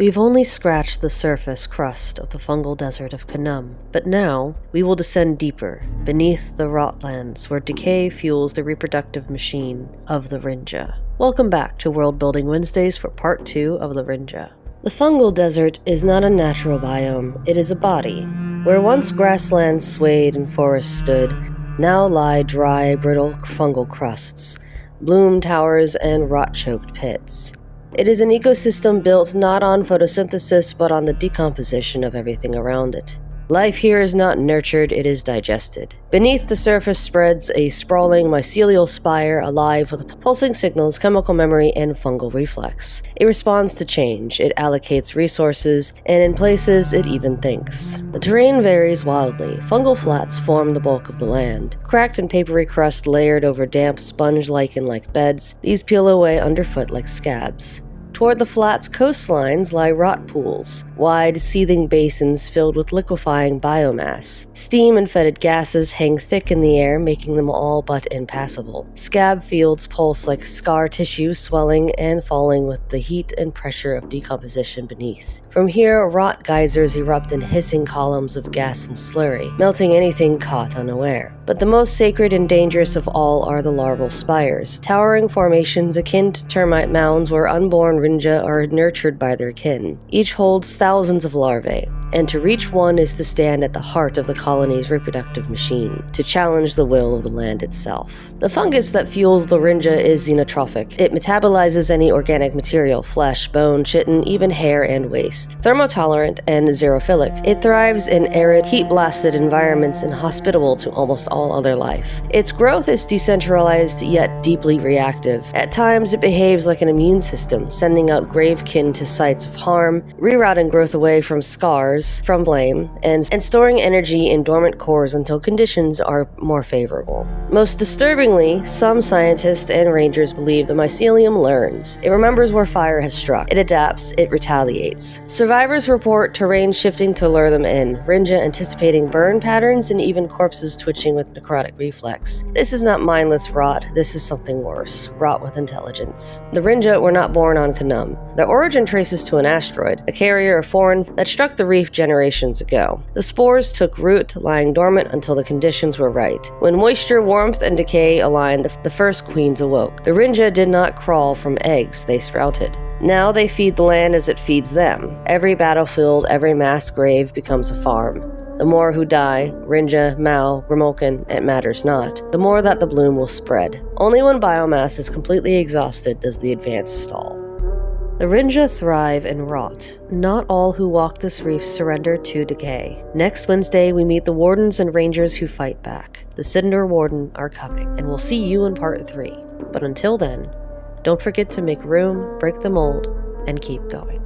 We've only scratched the surface crust of the fungal desert of Kanum, but now we will descend deeper, beneath the rotlands where decay fuels the reproductive machine of the Rynja. Welcome back to World Building Wednesdays for Part 2 of the Rynja. The fungal desert is not a natural biome, it is a body. Where once grasslands swayed and forests stood, now lie dry, brittle fungal crusts, bloom towers, and rot-choked pits. It is an ecosystem built not on photosynthesis but on the decomposition of everything around it. Life here is not nurtured, it is digested. Beneath the surface spreads a sprawling mycelial spire alive with pulsing signals, chemical memory, and fungal reflex. It responds to change, it allocates resources, and in places it even thinks. The terrain varies wildly. Fungal flats form the bulk of the land. Cracked and papery crust layered over damp sponge lichen-like beds, these peel away underfoot like scabs. Toward the flats' coastlines lie rot pools, wide, seething basins filled with liquefying biomass. Steam and fetid gases hang thick in the air, making them all but impassable. Scab fields pulse like scar tissue, swelling and falling with the heat and pressure of decomposition beneath. From here, rot geysers erupt in hissing columns of gas and slurry, melting anything caught unaware. But the most sacred and dangerous of all are the larval spires, towering formations akin to termite mounds where unborn Rynja are nurtured by their kin. Each holds thousands of larvae, and to reach one is to stand at the heart of the colony's reproductive machine, to challenge the will of the land itself. The fungus that fuels the Rynja is xenotrophic. It metabolizes any organic material, flesh, bone, chitin, even hair and waste. Thermotolerant and xerophilic, it thrives in arid, heat-blasted environments and hospitable to almost all other life. Its growth is decentralized yet deeply reactive. At times it behaves like an immune system, sending out grave kin to sites of harm, rerouting growth away from scars, from flame, and storing energy in dormant cores until conditions are more favorable. Most disturbingly, some scientists and rangers believe the mycelium learns. It remembers where fire has struck. It adapts. It retaliates. Survivors report terrain shifting to lure them in, Rynja anticipating burn patterns and even corpses twitching with necrotic reflex. This is not mindless rot. This is something worse. Rot with intelligence. The Rynja were not born on Kanum. Their origin traces to an asteroid, a carrier of foreign that struck the reef generations ago. The spores took root, lying dormant until the conditions were right. When moisture, warmth, and decay aligned, the first queens awoke. The Rynja did not crawl from eggs, they sprouted. Now they feed the land as it feeds them. Every battlefield, every mass grave becomes a farm. The more who die, Rynja, Mao, Grimalkin, it matters not, the more that the bloom will spread. Only when biomass is completely exhausted does the advance stall. The Rynja thrive and rot. Not all who walk this reef surrender to decay. Next Wednesday, we meet the wardens and rangers who fight back. The Cinder Warden are coming, and we'll see you in Part 3. But until then, don't forget to make room, break the mold, and keep going.